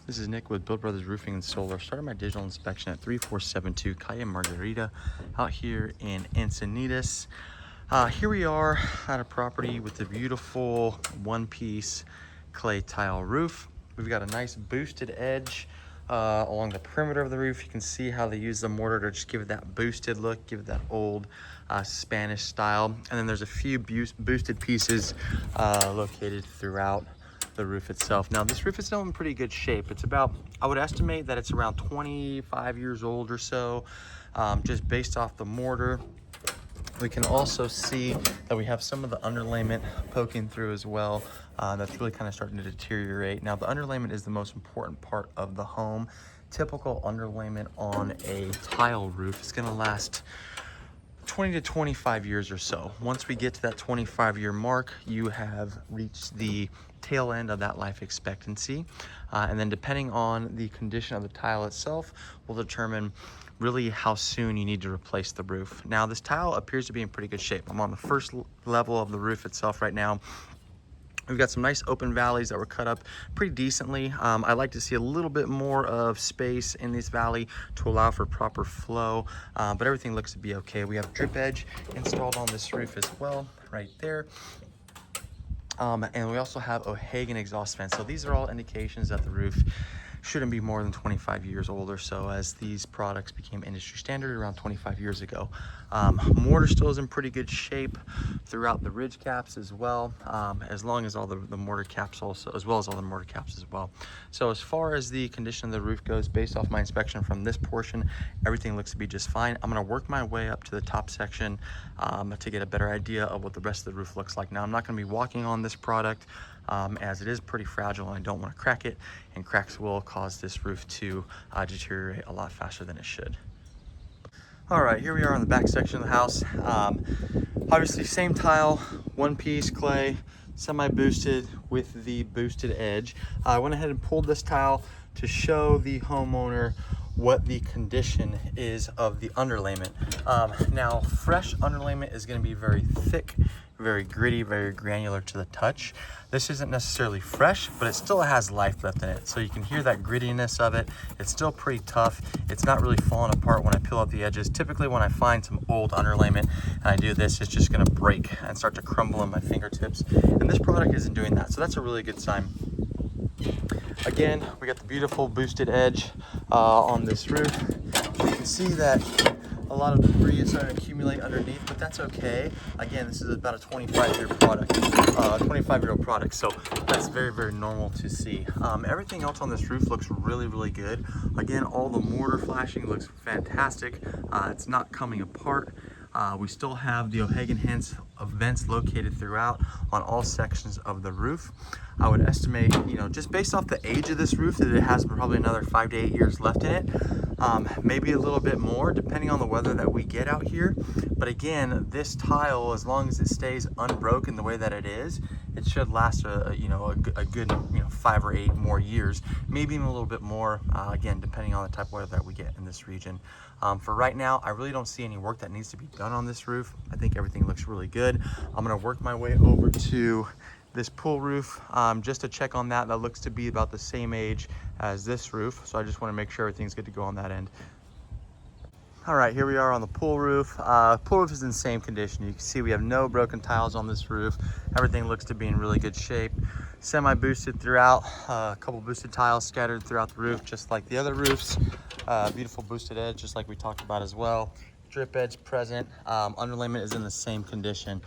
This is Nick with Build Brothers Roofing and Solar. Started my digital inspection at 3472 Calle Margarita out here in Encinitas. Here we are at a property with a beautiful one-piece clay tile roof. We've got a nice boosted edge along the perimeter of the roof. You can see how they use the mortar to just give it that boosted look, give it that old Spanish style. And then there's a few boosted pieces located throughout the roof itself. Now this roof is still in pretty good shape. It's about, I would estimate that it's around 25 years old or so, just based off the mortar. We can also see that we have some of the underlayment poking through as well. That's really kind of starting to deteriorate. Now the underlayment is the most important part of the home. Typical underlayment on a tile roof is going to last 20 to 25 years or so. Once we get to that 25-year mark, you have reached the tail end of that life expectancy. And then depending on the condition of the tile itself will determine really how soon you need to replace the roof. Now this tile appears to be in pretty good shape. I'm on the first level of the roof itself right now. We've got some nice open valleys that were cut up pretty decently. I like to see a little bit more of space in this valley to allow for proper flow, but everything looks to be okay. We have drip edge installed on this roof as well, right there. And we also have O'Hagan exhaust fans. So these are all indications that the roof shouldn't be more than 25 years old or so, as these products became industry standard around 25 years ago. Mortar still is in pretty good shape throughout the ridge caps as well, as long as all the mortar caps also, as well as all the mortar caps as well. So as far as the condition of the roof goes, based off my inspection from this portion, everything looks to be just fine. I'm gonna work my way up to the top section to get a better idea of what the rest of the roof looks like. Now I'm not gonna be walking on this product as it is pretty fragile and I don't want to crack it, and cracks will cause this roof to deteriorate a lot faster than it should. All right, here we are on the back section of the house. Obviously same tile, one piece clay, semi-boosted with the boosted edge. I went ahead and pulled this tile to show the homeowner what the condition is of the underlayment. Now fresh underlayment is going to be very thick, very gritty, very granular to the touch. This isn't necessarily fresh, but it still has life left in it. So you can hear that grittiness of it. It's still pretty tough. It's not really falling apart when I peel out the edges. Typically when I find some old underlayment and I do this, it's just gonna break and start to crumble in my fingertips. And this product isn't doing that. So that's a really good sign. Again, we got the beautiful boosted edge on this roof. You can see that a lot of debris is starting to accumulate underneath, but that's okay. Again, this is about a 25-year-old product, so that's very, very normal to see. Everything else on this roof looks really, really good. Again, all the mortar flashing looks fantastic. It's not coming apart. We still have the O'Hagan vents located throughout on all sections of the roof. I would estimate, just based off the age of this roof, that it has probably another 5 to 8 years left in it. Maybe a little bit more, depending on the weather that we get out here. But again, this tile, as long as it stays unbroken the way that it is, it should last a good 5 or 8 more years, maybe even a little bit more. Again, depending on the type of weather that we get in this region. For right now, I really don't see any work that needs to be done on this roof. I think everything looks really good. I'm gonna work my way over to this pool roof just to check on that. That looks to be about the same age as this roof, so I just want to make sure everything's good to go on that end. All right, here we are on the pool roof. Pool roof is in the same condition. You can see we have no broken tiles on this roof. Everything looks to be in really good shape. Semi-boosted throughout, a couple boosted tiles scattered throughout the roof, just like the other roofs. Beautiful boosted edge, just like we talked about as well. Drip edge present. Underlayment is in the same condition.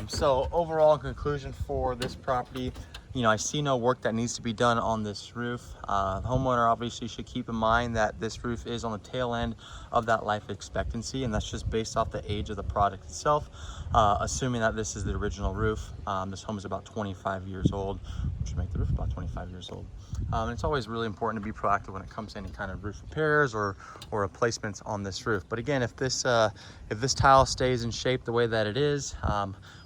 So overall, in conclusion for this property, I see no work that needs to be done on this roof. The homeowner obviously should keep in mind that this roof is on the tail end of that life expectancy, and that's just based off the age of the product itself. Assuming that this is the original roof, this home is about 25 years old, which would make the roof about 25 years old. And it's always really important to be proactive when it comes to any kind of roof repairs or replacements on this roof. But again, if this tile stays in shape the way that it is,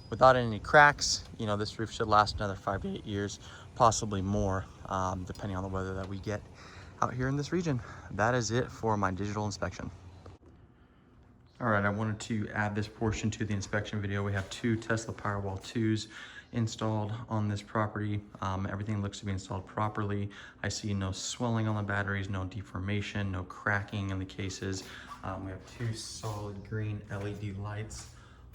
without any cracks, this roof should last another 5 to 8 years, possibly more, depending on the weather that we get out here in this region. That is it for my digital inspection. All right, I wanted to add this portion to the inspection video. We have 2 Tesla Powerwall 2s installed on this property. Everything looks to be installed properly. I see no swelling on the batteries, no deformation, no cracking in the cases. We have 2 solid green LED lights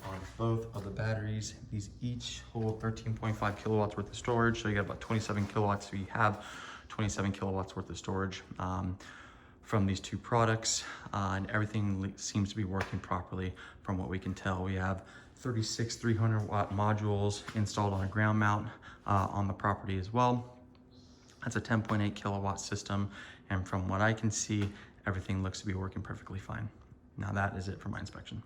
on both of the batteries. These each hold 13.5 kilowatts worth of storage. So you got about 27 kilowatts. So you have 27 kilowatts worth of storage from these 2 products, and everything seems to be working properly from what we can tell. We have 36 300 watt modules installed on a ground mount on the property as well. That's a 10.8 kilowatt system, and from what I can see, everything looks to be working perfectly fine. Now that is it for my inspection.